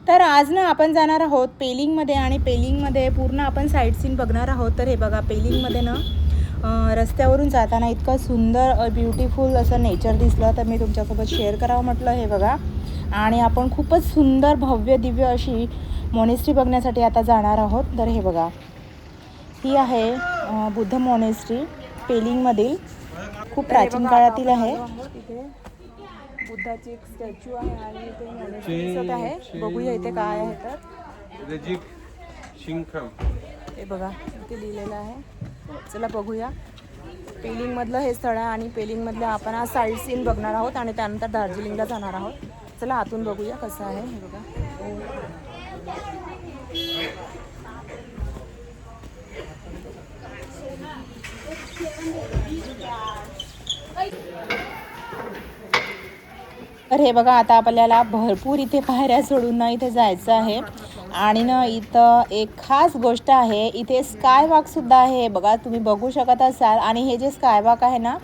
तर आज ना आपण जाणार आहोत पेलिंगमध्ये आणि पेलिंगमध्ये पूर्ण आपण साईट सीन बघणार आहोत। तर हे बघा पेलिंगमध्ये ना रस्त्यावरून जाताना इतकं सुंदर ब्युटिफुल असं नेचर दिसलं, तर मी तुमच्यासोबत शेअर करावं म्हटलं। हे बघा आणि आपण खूपच सुंदर भव्य दिव्य अशी मॉनेस्ट्री बघण्यासाठी आता जाणार आहोत। तर हे बघा ही आहे बुद्ध मॉनेस्ट्री पेलिंगमधील, खूप प्राचीन काळातील आहे। बुद्धाची एक स्टॅच्यू आहे आणि इथे मॉनेस्ट्री दिसत आहे। बघूया इथे काय आहे तर रजीक शिंखम हे बघा इथे लिहिलेलं आहे। चला बघूया पेलिंगमधलं हे स्थळ आहे आणि पेलिंगमधलं आपण आज साईट सीन बघणार आहोत आणि त्यानंतर दार्जिलिंगला जाणार आहोत। चला आतून बघूया कसं आहे। हे बघा तर हे बघा आता आपल्याला भरपूर इथे पायऱ्या चढून ना इथे जायचं आहे आणि ना इथं एक खास गोष्ट आहे, इथे स्काय वॉक सुद्धा आहे। बघा तुम्ही बघू शकत असाल आणि हे जे स्काय वॉक आहे ना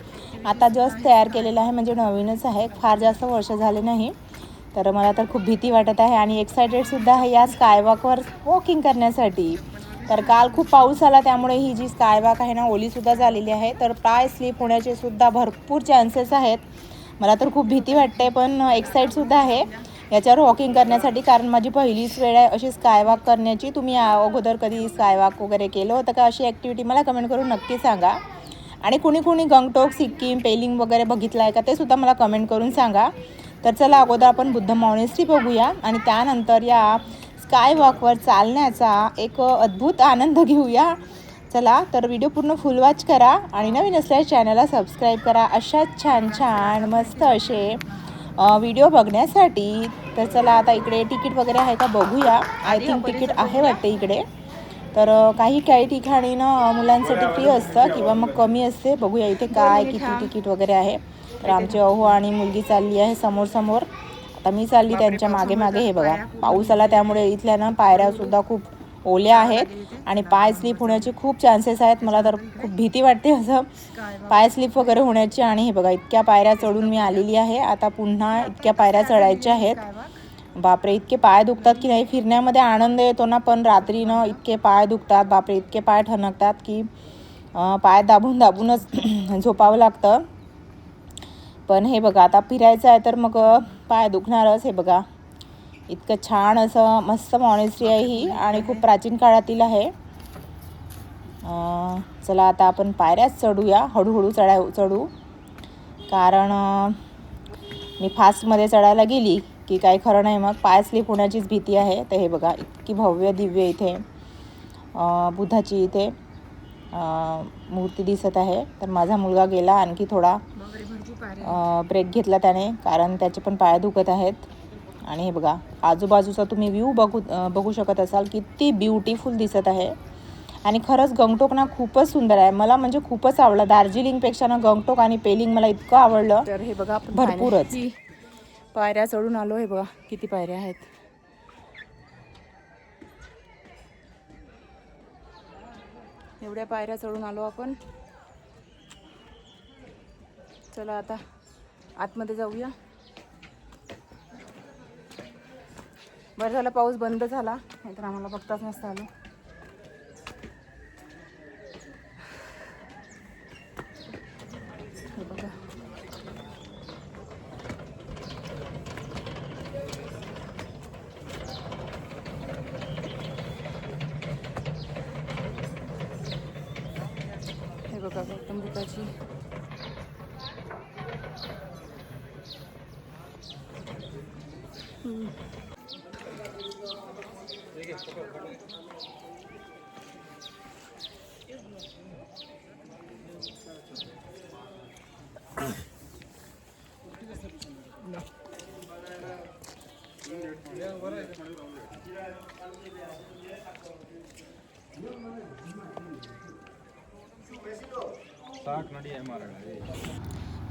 आता जस्ट तयार केलेलं आहे, म्हणजे नवीनच आहे, फार जास्त वर्ष झाले नाही। तर मला तर खूप भीती वाटत आहे आणि एक्सायटेड सुद्धा आहे या स्काय वॉकवर वॉकिंग करण्यासाठी। तर काल खूप पाऊस आला त्यामुळे ही जी स्काय वॉक आहे ना ओलीसुद्धा झालेली आहे, तर पाय स्लिप होण्याचे सुद्धा भरपूर चान्सेस आहेत। मला तर खूप भीती वाटते पण एक्साइटसुद्धा आहे याच्यावर वॉकिंग करण्यासाठी, कारण माझी पहिलीच वेळ आहे अशी स्काय वॉक करण्याची। तुम्ही अगोदर कधी स्काय वॉक वगैरे केलं होतं का? अशी ॲक्टिव्हिटी मला कमेंट करून नक्की सांगा। आणि कुणी गंगटोक सिक्कीम पेलिंग वगैरे बघितलं आहे का ते सुद्धा मला कमेंट करून सांगा। तर चला अगोदर आपण बुद्ध मॉनेस्ट्री बघूया आणि त्यानंतर या स्काय वॉकवर चालण्याचा एक अद्भुत आनंद घेऊया। चला तर व्हिडिओ पूर्ण फुल वॉच करा आणि नवीन असल्यास चॅनलला सबस्क्राईब करा अशा छान छान मस्त असे व्हिडिओ बघण्यासाठी। तर चला आता इकडे तिकीट वगैरे आहे का बघूया। आय थिंक तिकीट आहे वाटते इकडे। तर काही ठिकाणी ना मुलांसाठी फ्री असतं किंवा मग कमी असते। बघूया इथे काय किती तिकीट वगैरे आहे। तर आमचे अहो आणि मुलगी चालली आहे समोर, आता मी चालली त्यांच्या मागे। हे बघा पाऊस आला त्यामुळे इथल्या ना पायऱ्यासुद्धा खूप ओल्या आहेत आणि पाय स्लिप होण्याचे खूप चान्सेस आहेत। मला तर खूप भीती वाटते असं पाय स्लिप वगैरे होण्याची। आणि हे बघा इतक्या पायऱ्या चढून मी आलेली आहे, आता पुन्हा इतक्या पायऱ्या चढायच्या आहेत। बापरे इतके पाय दुखतात की नाही, फिरण्यामध्ये आनंद येतो ना पण रात्री ना इतके पाय दुखतात, बापरे इतके पाय ठणकतात की पाय दाबूनच झोपावं लागतं। पण हे बघा आता फिरायचं आहे तर मग पाय दुखणारच। हे बघा इतकं छान असं मस्त मॉनेस्ट्री आहे ही आणि खूप प्राचीन काळातील आहे। चला आता आपण पायऱ्याच चढूया, हळूहळू चढू, कारण मी फास्टमध्ये चढायला गेली की काही खरं नाही, मग पाय स्लिप होण्याचीच भीती आहे। तर हे बघा इतकी भव्य दिव्य इथे बुद्धाची इथे मूर्ती दिसत आहे। तर माझा मुलगा गेला आणखी थोडा ब्रेक घेतला त्याने, कारण त्याचे पण पाय दुखत आहेत। आणि हे बघा आजूबाजूचा तुम्ही व्ह्यू बघू शकत असाल, किती ब्युटिफुल दिसत आहे। आणि खरंच गंगटोक ना खूपच सुंदर आहे, मला म्हणजे खूपच आवडलं। दार्जिलिंगपेक्षा ना गंगटोक आणि पेलिंग मला इतकं आवडलं। तर हे बघा भरपूरच पायऱ्या चढून आलो। हे बघा किती पायऱ्या आहेत, एवढ्या पायऱ्या चढून आलो आपण। चला आता आतमध्ये जाऊया। बरं झालं पाऊस बंद झाला, नाहीतर आम्हाला बघताच नसतं आलं। हे बघा गौतम बुद्धाची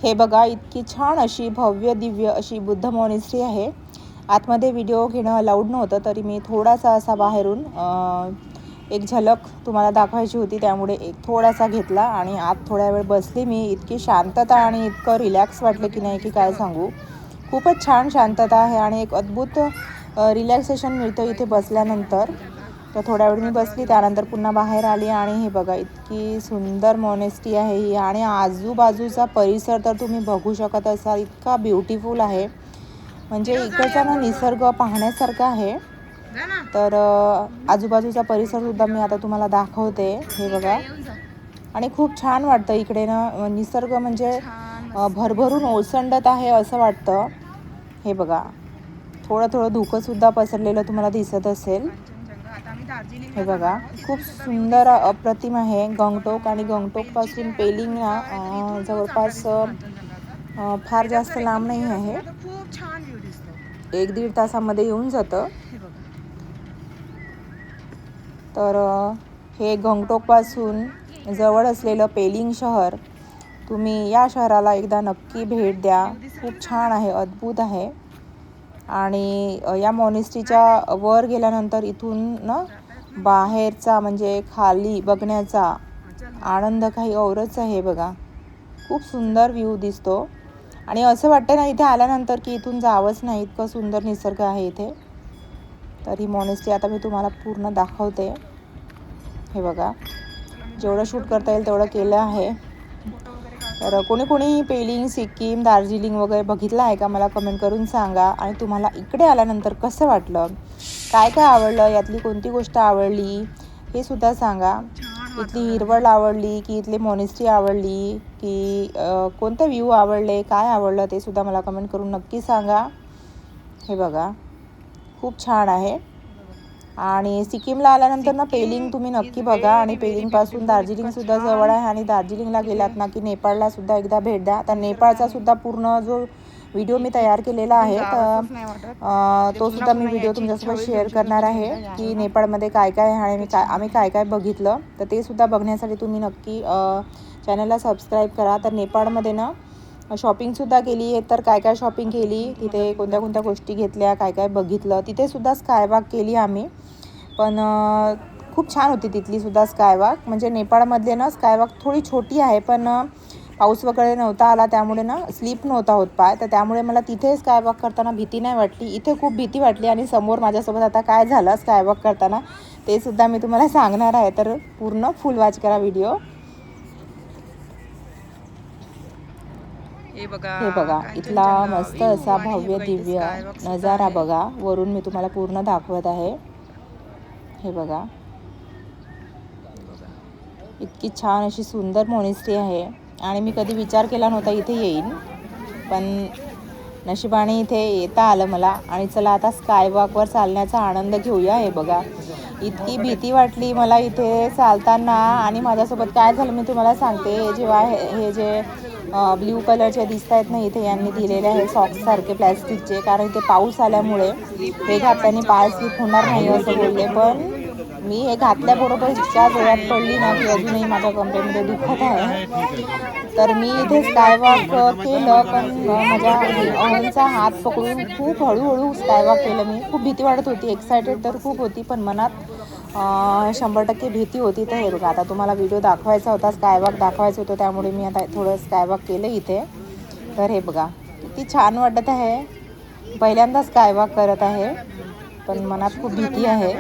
हे बघा इतकी छान अशी भव्य दिव्य अशी बुद्ध मॉनेस्ट्री आहे। आतमध्ये व्हिडिओ घेणं अलाउड नव्हतं, तरी मी थोडासा असा बाहेरून एक झलक तुम्हाला दाखवायची होती, त्यामुळे एक थोडासा घेतला आणि आत थोड्या वेळ बसली मी। इतकी शांतता आणि इतकं रिलॅक्स वाटलं की नाही की काय सांगू, खूपच छान शांतता आहे आणि एक अद्भुत रिलॅक्सेशन मिळतं इथे बसल्यानंतर. तर थोड्या वेळ मी बसली, त्यानंतर पुन्हा बाहेर आली आणि हे बघा इतकी सुंदर मॉनेस्ट्री आहे ही. आणि आजूबाजूचा परिसर तर तुम्ही बघू शकत असाल, इतका ब्युटिफुल आहे. म्हणजे इकडचा ना निसर्ग पाहण्यासारखा आहे. तर आजूबाजूचा परिसरसुद्धा मी आता तुम्हाला दाखवते. हे बघा, आणि खूप छान वाटतं इकडे ना. निसर्ग म्हणजे भरभरून ओसंडत आहे असं वाटतं. हे बघा, थोडं थोडं धुकंसुद्धा पसरलेलं तुम्हाला दिसत असेल. हे बघा, खूप सुंदर अप्रतिम आहे गंगटोक. आणि गंगटोकपासून पेलिंग जवळपास फार जास्त लांब नाही आहे, 1-1.5 तासामध्ये येऊन जातं. तर हे गंगटोकपासून जवळ असलेलं पेलिंग शहर, तुम्ही या शहराला एकदा नक्की भेट द्या. खूप छान आहे, अद्भुत आहे. आणि या मॉनेस्ट्रीच्या वर गेल्यानंतर इथून ना बाहेरचा म्हणजे खाली बघण्याचा आनंद काही औरच आहे. बघा, खूप सुंदर व्ह्यू दिसतो. आणि असं वाटतं ना इथे आल्यानंतर की इथून जावंच नाही, इतकं सुंदर निसर्ग आहे इथे. तर ही मॉनेस्ट्री आता मी तुम्हाला पूर्ण दाखवते. हे बघा, जेवढं शूट करता येईल तेवढं केलं आहे. तर कोणी पेलिंग, सिक्कीम, दार्जिलिंग वगैरे बघितलं आहे का, मला कमेंट करून सांगा. आणि तुम्हाला इकडे आल्यानंतर कसं वाटलं, काय काय आवडलं, यातली कोणती गोष्ट आवडली हे सुद्धा सांगा. इथली हिरवळ आवडली की इथली मॉनेस्ट्री आवडली की कोणते व्ह्यू आवडले, काय आवडलं ते सुद्धा मला कमेंट करून नक्की सांगा. हे बघा, खूप छान आहे. आणि सिक्कीमला आल्यानंतर ना पेलिंग तुम्ही नक्की बघा. आणि पेलिंगपासून दार्जिलिंगसुद्धा जवळ आहे. आणि दार्जिलिंगला गेलात ना की नेपाळला सुद्धा एकदा भेट द्या. तर नेपाळचा सुद्धा पूर्ण जो व्हिडिओ मी तयार केलेला आहे, तर तो सुद्धा मी व्हिडिओ तुमच्यासोबत शेअर करणार आहे की नेपाळमध्ये काय काय आहे आणि आम्ही काय काय बघितलं. तर ते सुद्धा बघण्यासाठी तुम्ही नक्की चॅनलला सबस्क्राईब करा. तर नेपाळमध्ये ना शॉपिंगसुद्धा केली आहे. तर काय काय शॉपिंग केली, तिथे कोणत्या कोणत्या गोष्टी घेतल्या, काय काय बघितलं, तिथेसुद्धा स्कायवॉक केली आम्ही. पण खूप छान होती तिथलीसुद्धा स्कायवॉक. म्हणजे नेपाळमधले ना स्कायवॉक थोडी छोटी आहे, पण पाऊस वगैरे नव्हता आला त्यामुळे ना स्लिप नव्हता होत पाय. तर त्यामुळे मला तिथे स्कायवॉक करताना भीती नाही वाटली. इथे खूप भीती वाटली. आणि समोर माझ्यासोबत आता काय झालं स्कायवॉक करताना ते सुद्धा मी तुम्हाला सांगणार आहे. तर पूर्ण फुल वॉच करा व्हिडिओ. हे बघा, इथला मस्त असा भव्य दिव्य नजारा बघा. वरून मी तुम्हाला पूर्ण दाखवत आहे. हे बघा, इतकी छान अशी सुंदर मॉनेस्ट्री आहे. आणि मी कधी विचार केला नव्हता इथे येईन, पण नशिबाने इथे येता आलं मला. आणि चला आता स्कायवॉकवर चालण्याचा आनंद घेऊया. हे बघा, इतकी भीती वाटली मला इथे चालताना. आणि माझ्यासोबत काय झालं मी तुम्हाला सांगते. जेव्हा हे जे ब्ल्यू कलरचे दिसत आहेत ना इथे, यांनी दिलेले आहे सॉक्ससारखे प्लॅस्टिकचे, कारण इथे पाऊस आल्यामुळे हे घातल्याने पाय स्लिप होणार नाही असं बोलले. पण मी हे घातल्याबरोबर इतक्या जोरात पडली ना की अजूनही माझ्या कमरेमध्ये दुखत आहे. तर मी इथे स्कायवॉक केलं, पण माझ्या अहनचा हात पकडून खूप हळूहळू स्कायवॉक केलं मी. खूप भीती वाटत होती, एक्सायटेड तर खूप होती, पण मनात 100% भीती होती. तर हे बघा, आता तुम्हाला व्हिडिओ दाखवायचा होता, स्कायवॉक दाखवायचं होतं, त्यामुळे मी आता थोडं स्कायवॉक केलं इथे. तर हे बघा, किती छान वाटत आहे. पहिल्यांदा स्कायवॉक करत आहे, पण मनात खूप भीती आहे.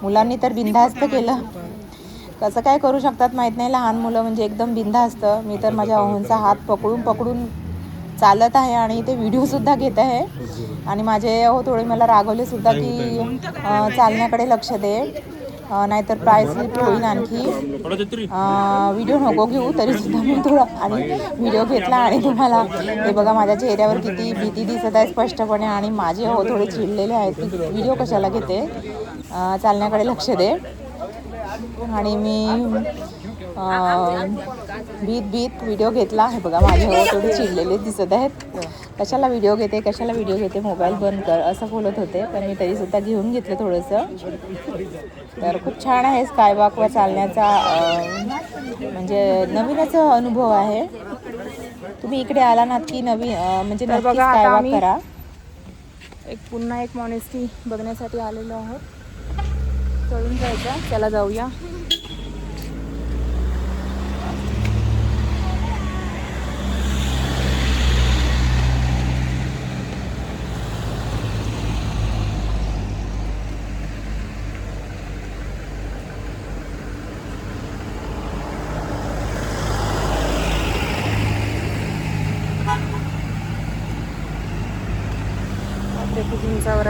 मुलांनी तर बिनधास्त केलं, कसं काय करू शकतात माहीत नाही लहान मुलं, म्हणजे एकदम बिनधास्त. मी तर माझ्या अहोंचा हात पकडून पकडून चालत आहे आणि इथे व्हिडिओसुद्धा घेत आहे. आणि माझे थोडे मला रागवलेसुद्धा की चालण्याकडे लक्ष दे, नाहीतर प्राइस स्लिप होईल आणखी, व्हिडिओ नको घेऊ. तरीसुद्धा मी थोडा आणि व्हिडिओ घेतला. आणि तुम्हाला हे बघा, माझ्या चेहऱ्यावर किती भीती दिसत आहे स्पष्टपणे. आणि माझे थोडे चिडलेले आहेत की व्हिडिओ कशाला घेते, चालण्याकडे लक्ष दे. आणि मी भीत व्हिडिओ घेतला. हे बघा, माझे थोडे चिडलेले दिसत आहेत. कशाला व्हिडिओ घेते, मोबाईल बंद कर असं बोलत होते, पण मी तरीसुद्धा घेऊन घेतलं थोडंसं. तर खूप छान आहे स्कायवॉकवर चालण्याचा, म्हणजे नवीनच अनुभव आहे. तुम्ही इकडे आला ना की नवीन म्हणजे नक्की स्कायवॉक करा. पुन्हा एक मॉनेस्ट्री बघण्यासाठी आलेलो आहोत. चढून जायचं, चला जाऊया.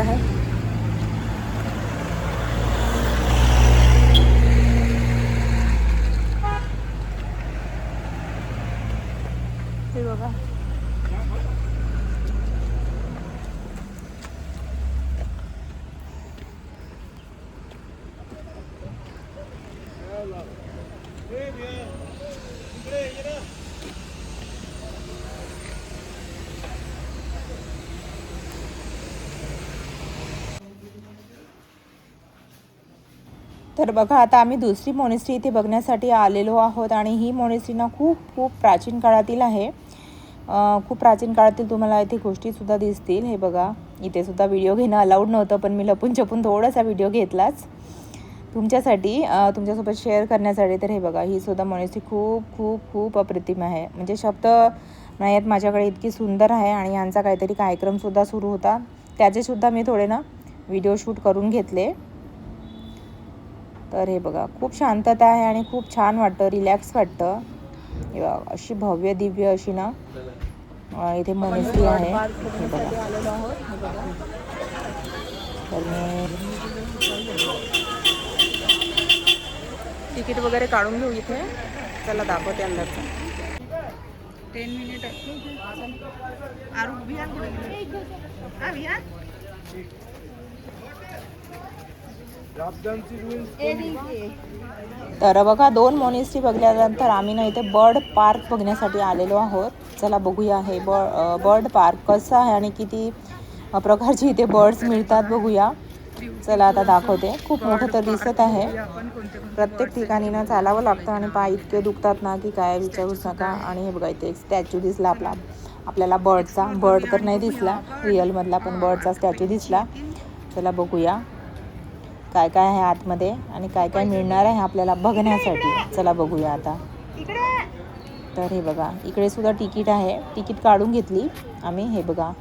आहे. हे बघा, तर बघा आता आम्ही दुसरी मोनेस्ट्री इथे बघण्यासाठी आलेलो आहोत आणि ही मोनेस्ट्री ना खूप खूप प्राचीन काळातील आहे. खूप प्राचीन काळातील तुम्हाला इथे गोष्टीसुद्धा दिसतील. हे बघा, इथे सुद्धा व्हिडिओ घेणं अलाउड नव्हतं, पण मी लपून छपून थोडासा व्हिडिओ घेतलाच तुमच्यासाठी, तुमच्यासोबत शेअर करण्यासाठी. तर हे बघा, ही सुद्धा मोनेस्ट्री खूप खूप खूप अप्रतिम आहे. म्हणजे शब्द नाही आहेत माझ्याकडे, इतकी सुंदर आहे. आणि यांचा काहीतरी कार्यक्रमसुद्धा सुरू होता, त्याचेसुद्धा मी थोडे ना व्हिडिओ शूट करून घेतले. तर हे बघा, खूप शांतता आहे आणि खूप छान वाटतं, रिलॅक्स वाटतं. हे बघा, अशी भव्य दिव्य अशी ना इथे मोनेस्ट्री आहे. हे बघा, तर मी तिकीट वगैरे काढून घेऊ इथे. चला दाखवते अंदरचं. 10 मिनिट तर बघा, 2 मोनेस्ट्री बघल्यानंतर आम्ही ना इथे बर्ड पार्क बघण्यासाठी आलेलो आहोत. चला बघूया हे बर्ड पार्क कसं आहे आणि किती प्रकारची इथे बर्ड्स मिळतात बघूया. चला आता दाखवते. खूप मोठं तर दिसत आहे. प्रत्येक ठिकाणी ना चालावं लागतं आणि पाय इतके दुखतात ना की काय विचारूच नका. आणि हे बघा, इथे एक स्टॅच्यू दिसला आपल्याला बर्डचा. बर्ड तर नाही दिसला रिअलमधला, पण बर्डचा स्टॅच्यू दिसला. चला बघूया काय काय आहे आतमध्ये आणि काय काय मिळणार आहे आपल्याला बघण्यासाठी. चला बघूया आता. तर हे बघा, इकडे सुद्धा तिकीट आहे. तिकीट काढून घेतली आम्ही. हे बघा,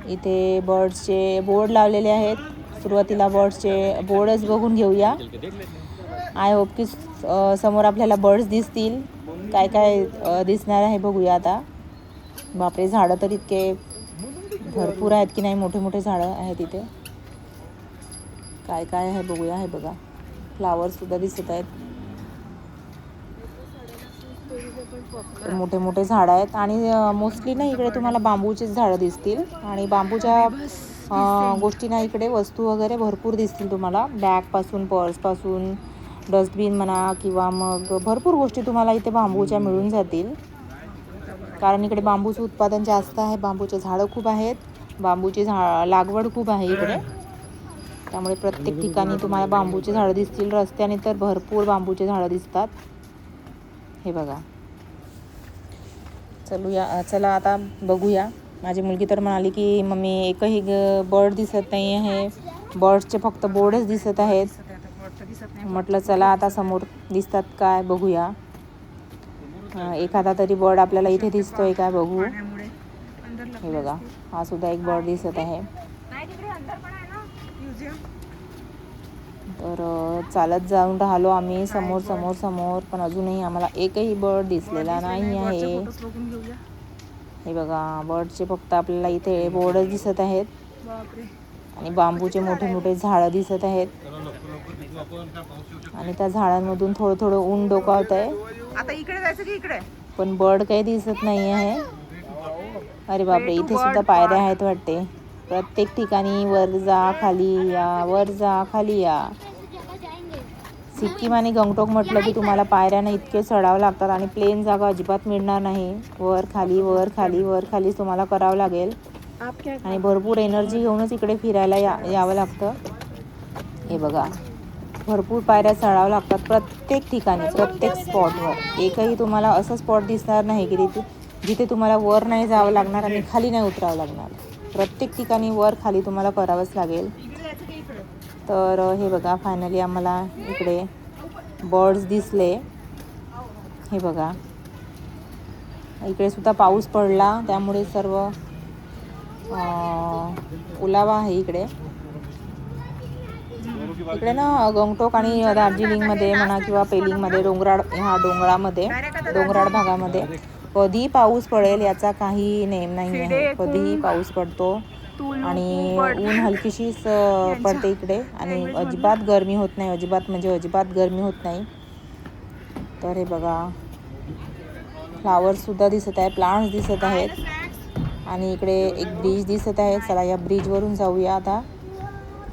इथे बर्ड्सचे बोर्ड लावलेले आहेत. सुरुवातीला बर्ड्सचे बोर्डच बघून घेऊया. आय होप की समोर आपल्याला बर्ड्स दिसतील. काय काय दिसणार आहे बघूया आता. बापरे, झाडं तर इतके भरपूर आहेत की नाही, मोठे मोठे झाडं आहेत इथे. काय काय आहे बघूया. हे बघा, फ्लावर्ससुद्धा दिसत आहेत. मोठे मोठे झाडं आहेत आणि मोस्टली ना इकडे तुम्हाला बांबूचेच झाडं दिसतील. आणि बांबूच्या गोष्टी ना इकडे वस्तू वगैरे भरपूर दिसतील तुम्हाला. बॅगपासून, पर्सपासून, डस्टबिन म्हणा किंवा मग भरपूर गोष्टी तुम्हाला इथे बांबूच्या मिळून जातील. कारण इकडे बांबूचं उत्पादन जास्त आहे. बांबूचे झाडं खूप आहेत. बांबूची लागवड खूप आहे इकडे. त्यामुळे प्रत्येक ठिकाणी तुम्हाला बांबूचे झाडं दिसतील. रस्त्याने तर भरपूर बांबूचे झाडं दिसतात. हे बघा, चला आता बघूया. माझी मुलगी तर म्हणाली की मम्मी एकही बर्ड दिसत नाही आहे, बर्ड्सचे फक्त बोर्डच दिसत आहेत. म्हटलं चला आता समोर दिसतात काय बघूया. एखादा तरी बर्ड आपल्याला इथे दिसतोय काय बघू. हे बघा, हा सुद्धा एक बर्ड दिसत आहे. तर चालत जाऊन राहिलो आम्ही समोर समोर समोर, पण अजूनही आम्हाला एकही बर्ड दिसलेला नाही आहे. हे बघा, बर्डचे फक्त आपल्याला इथे बोर्डच दिसत आहेत आणि बांबूचे मोठे मोठे झाडं दिसत आहेत. आणि त्या झाडांमधून थोडं थोडं ऊन डोकावत आहे. आता इकडे जायचं की इकडे, पण बर्ड काही दिसत नाही आहे. अरे बापरे, इथे सुद्धा पायऱ्या आहेत वाटते. प्रत्येक ठिकाणी वर जा खाली या, वर जा खाली या. सिक्कीम आणि गंगटोक म्हटलं की तुम्हाला पायऱ्यानं इतके चढावं लागतात आणि प्लेन जागा अजिबात मिळणार नाही. वर खाली वर खाली वर खालीच तुम्हाला करावं लागेल आणि भरपूर एनर्जी घेऊनच इकडे फिरायला यावं लागतं. हे बघा, भरपूर पायऱ्या चढावं लागतात प्रत्येक ठिकाणी, प्रत्येक स्पॉटवर. एकही तुम्हाला असं स्पॉट दिसणार नाही की जिथे तुम्हाला वर नाही जावं लागणार आणि खाली नाही उतरावं लागणार. प्रत्येक ठिकाणी वर खाली तुम्हाला करावंच लागेल. तर हे बघा, फायनली आम्हाला इकडे बर्ड्स दिसले. हे बघा, इकडे सुद्धा पाऊस पडला त्यामुळे सर्व ओलावा आहे इकडे. इकडे ना गंगटोक आणि दार्जिलिंगमध्ये म्हणा किंवा पेलिंगमध्ये डोंगराळ भागामध्ये कधी पाऊस पडेल याचा काही नेम नाही आहे. कधीही पाऊस पडतो. आणि ऊन हलकीशीच पडते इकडे आणि अजिबात गरमी होत नाही, अजिबात म्हणजे अजिबात गरमी होत नाही. तर हे बघा फ्लावर्ससुद्धा दिसत आहे, प्लांट्स दिसत आहेत आणि इकडे एक ब्रिज दिसत आहे. चला या ब्रिजवरून जाऊया आता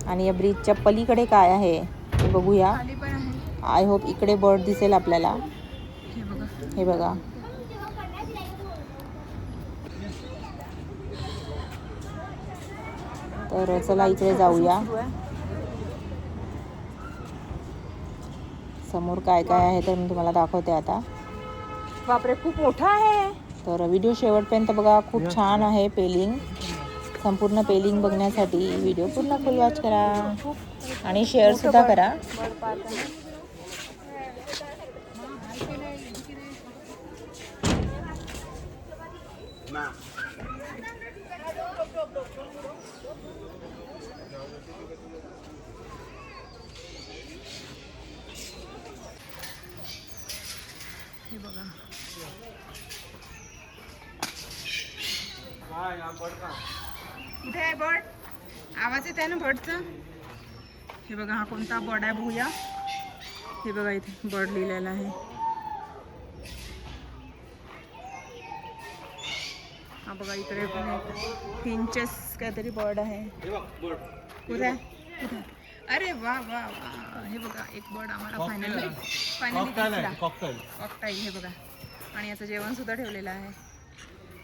आणि या ब्रिजच्या पलीकडे काय आहे हे बघूया. आय होप इकडे बर्ड दिसेल आपल्याला. हे बघा तर चला इकडे जाऊया. समोर काय काय आहे तर मी तुम्हाला दाखवते आता. बापरे खूप मोठा आहे. तर व्हिडिओ शेवटपर्यंत बघा, खूप छान आहे पेलिंग. संपूर्ण पेलिंग बघण्यासाठी व्हिडिओ पूर्ण फुल वॉच करा आणि शेअरसुद्धा करा. हे बघा कुठे आहे बर्ड? आवाज येत आहे ना बर्डचा. हे बघा हा कोणता बर्ड आहे बघूया. हे बघा इथे बर्ड लिहिलेला आहे. हा बघा इकडे पण एक फिंचेस काहीतरी बर्ड आहे. कुठे आहे? कुठे? अरे वा वा वा. हे बघा एक बर्ड आम्हाला फायनली कॉकटाईल. हे बघा आणि याचं जेवण सुद्धा ठेवलेलं आहे.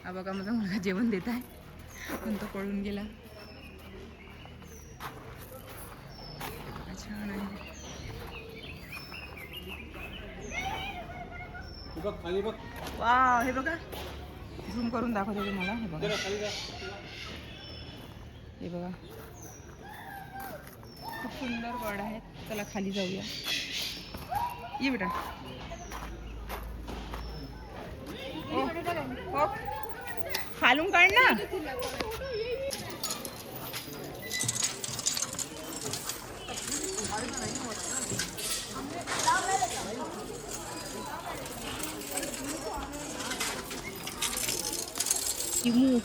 हा बघा माझा मुलगा जेवण देत आहे पण तो पळून गेला. छान आहे. वा हे बघा झूम करून दाखवते तुम्हाला. हे बघा हे बघा खूप सुंदर बर्ड आहेत. चला खाली जाऊया. ये बेटा. हो खालून काढ ना. इमू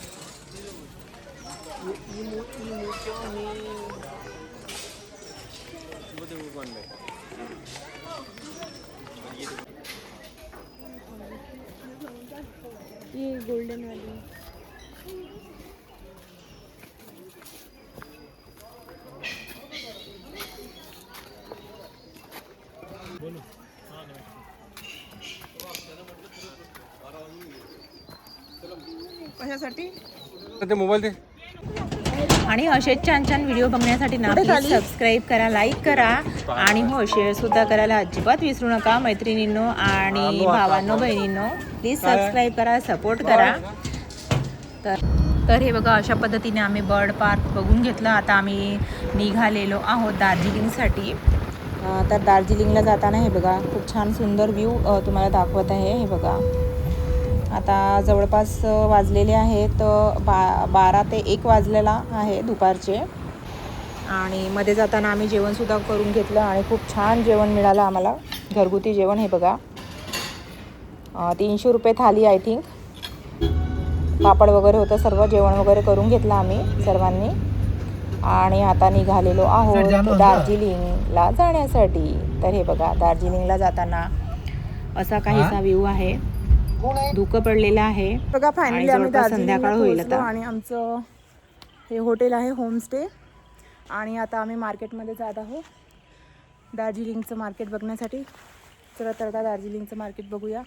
ये गोल्डन वाली. कशासाठी ते मोबाईल दे. आणि असेच छान छान व्हिडिओ बघण्यासाठी ना प्लीज सबस्क्राईब करा, लाईक करा आणि हो शेअर सुद्धा करायला अजिबात विसरू नका. मैत्रिणींनो आणि भावांनो बहिणींनो प्लीज सबस्क्राईब करा, सपोर्ट करा. तर हे बघा अशा पद्धतीने आम्ही बर्ड पार्क बघून घेतलं. आता आम्ही निघालेलो आहोत दार्जिलिंगसाठी. तर दार्जिलिंगला जाताना हे बघा खूप छान सुंदर व्ह्यू तुम्हाला दाखवत आहे. हे बघा आता जवळपास वाजलेले आहेत 12 ते 1 वाजलेला आहे दुपारचे. आणि मध्ये जाताना आम्ही जेवणसुद्धा करून घेतलं आणि खूप छान जेवण मिळालं आम्हाला, घरगुती जेवण. हे बघा 300 रुपये थाली आय थिंक. पापड वगैरे होतं, सर्व जेवण वगैरे करून घेतलं आम्ही सर्वांनी. आणि आता निघालेलो आहोत दार्जिलिंगला जाण्यासाठी. तर हे बघा दार्जिलिंगला जाताना असा काहीसा व्ह्यू आहे. धुकं पडलेलं आहे बघा. फायनली आम्ही संध्याकाळ होईल आता. आणि आमचं हे हॉटेल आहे होमस्टे. आणि आता आम्ही मार्केटमध्ये जात आहोत दार्जिलिंगचं मार्केट बघण्यासाठी. चला तर आता दार्जिलिंगचं मार्केट बघूया.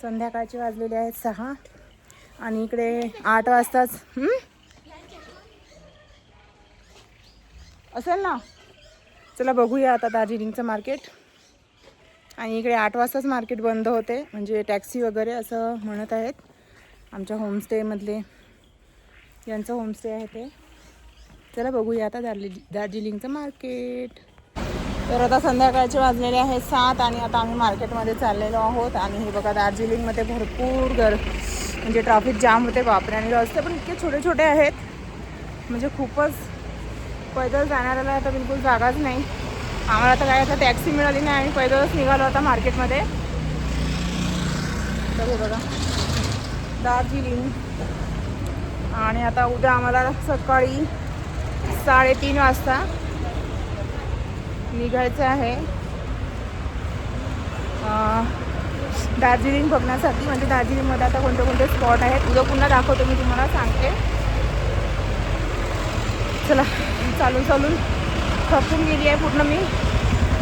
संध्याकाळचे वाजलेले आहेत 6 आणि इकडे 8 वाजताच असेल ना. चला बघूया आता दार्जिलिंगचं मार्केट. आणि इकडे 8 वाजताच मार्केट बंद होते, म्हणजे टॅक्सी वगैरे असं म्हणत आहेत आमच्या होमस्टेमधले. यांचं होमस्टे आहे ते. चला बघूया आता दार्जिलिंगचं मार्केट. तर आता संध्याकाळचे वाजलेले आहेत 7 आणि आता आम्ही मार्केटमध्ये चाललेलो आहोत. आणि हे बघा दार्जिलिंगमध्ये भरपूर म्हणजे ट्रॅफिक जाम होते बापरे. आणि रस्ते पण इतके छोटे छोटे आहेत, म्हणजे खूपच पैदल जाणाऱ्याला आता बिलकुल जागाच नाही. आम्हाला तर काय आता टॅक्सी मिळाली नाही, आम्ही पैदलच निघालो आता मार्केटमध्ये. तर हे बघा दार्जिलिंग आणि आता उद्या आम्हाला सकाळी 3:30 वाजता निघायचं आहे दार्जिलिंग बघण्यासाठी. म्हणजे दार्जिलिंगमध्ये आता कोणते कोणते स्पॉट आहेत उद्या पुन्हा दाखवतो, मी तुम्हाला सांगते. चला, चालून चालून थकून गेली आहे पूर्ण मी.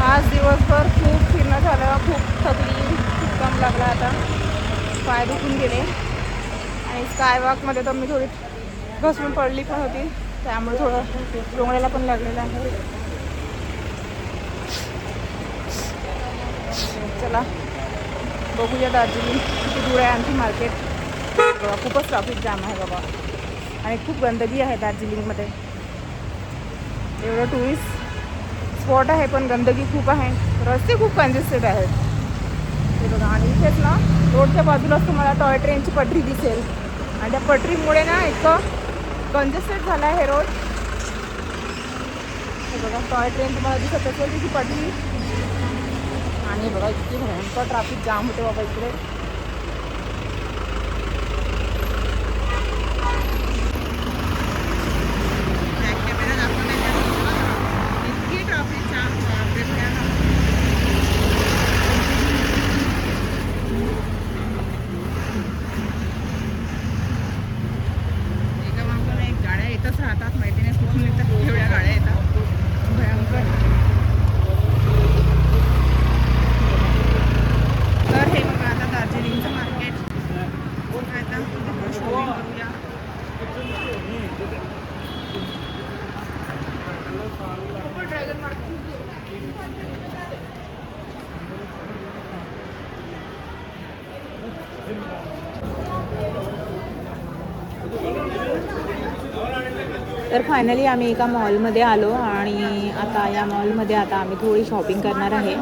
आज दिवसभर खूप फिरणं झालं, खूप थकली, खूप दम लागला, आता पाय दुखून गेले. आणि स्कायवॉकमध्ये तर मी थोडी घसरून पडली पण होती, त्यामुळे थोडं डोंगराला पण लागलेलं आहे. चला बघूया दार्जिलिंग किती दूर आहे आणखी मार्केट. खूपच ट्रॅफिक जाम आहे बाबा, आणि खूप गंदगी आहे दार्जिलिंगमध्ये. एवढं टुरिस्ट स्पॉट आहे पण गंदगी खूप आहे, रस्ते खूप कंजेस्टेड आहेत हे बघा. आणि इथेच ना रोडच्या बाजूलाच तुम्हाला टॉय ट्रेनची पटरी दिसेल, आणि त्या पटरीमुळे ना इतकं कंजेस्टेड झालं आहे हे रोड. हे बघा टॉय ट्रेन तुम्हाला दिसत असेल तिची पटरी. आणि बघा इतकी भयंकर ट्रॅफिक जाम होते बाबा इकडे. इतकी ट्रॅफिक जाम एका मागून एक गाड्या येतच राहतात, माहिती नाही कुठून येतात एवढ्या गाड्या येतात भयंकर. तर हे बघा आता दार्जिलिंगचं मार्केट. आता शॉपिंग करूया. ड्रॅगन मार्केट तर फायनली आम्ही एका मॉलमध्ये आलो, आणि आता या मॉलमध्ये आता आम्ही थोडी शॉपिंग करणार आहे.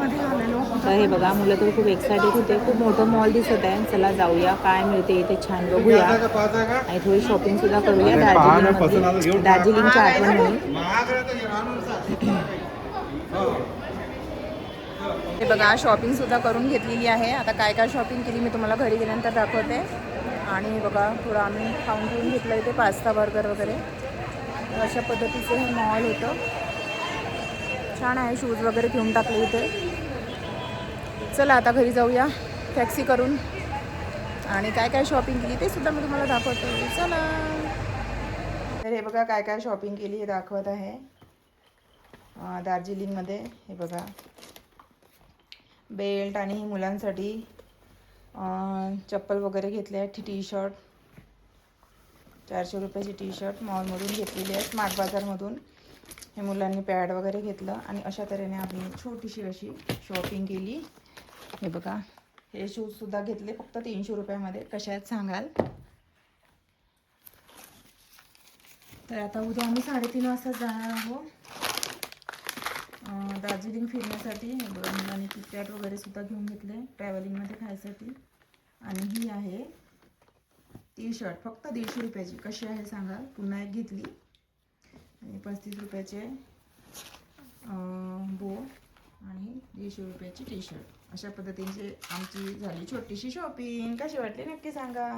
तर हे बघा मुलं तर खूप एक्सायटेड होते, खूप मोठं मॉल दिसत आहे. चला जाऊया, काय मिळते इथे छान बघूया, आणि थोडी शॉपिंगसुद्धा करूया दार्जिलिंगमध्ये, दार्जिलिंगच्या आठवण म्हणून. हे बघा शॉपिंगसुद्धा करून घेतलेली आहे. आता काय काय शॉपिंग केली मी तुम्हाला घरी गेल्यानंतर दाखवते. आणि बघा थोडं आम्ही खाऊन पिऊन घेतलं इथे, पास्ता बर्गर वगैरे. अशा पद्धतीचं हे मॉल होतं, छान आहे. शूज वगैरे घेऊन टाकले इथे. चला आता घरी जाऊया टॅक्सी करून, आणि काय काय शॉपिंग केली ते सुद्धा मी तुम्हाला दाखवते. चला, तर हे बघा काय काय शॉपिंग केली हे दाखवत आहे दार्जिलिंगमध्ये. हे बघा बेल्ट, आणि मुलांसाठी चप्पल वगैरे घेतले आहेत. टी शर्ट 400 रुपयाची टी शर्ट मॉलमधून घेतलेली आहे, स्मार्ट बाजारमधून. हे मुलांनी पॅड वगैरे घेतलं, आणि अशा तऱ्हेने आम्ही छोटीशी अशी शॉपिंग केली. हे बघा हे शूजसुद्धा घेतले फक्त 300 रुपयामध्ये. कशा आहेत सांगाल. तर आता उद्या आम्ही 3:30 वाजता जाणार आहोत दार्जिलिंग फिरण्यासाठी. हे बघा मुलांनी किटकॅट वगैरे सुद्धा घेऊन घेतले ट्रॅव्हलिंगमध्ये खायसाठी. आणि ही आहे टी शर्ट फक्त 150 रुपयाची. कशी आहे सांगा. पुन्हा एक घेतली, आणि 35 रुपयाचे बो, आणि 150 रुपयाची टी शर्ट. अशा पद्धतीने आमची झाली छोटीशी शॉपिंग. कशी वाटली नक्की सांगा.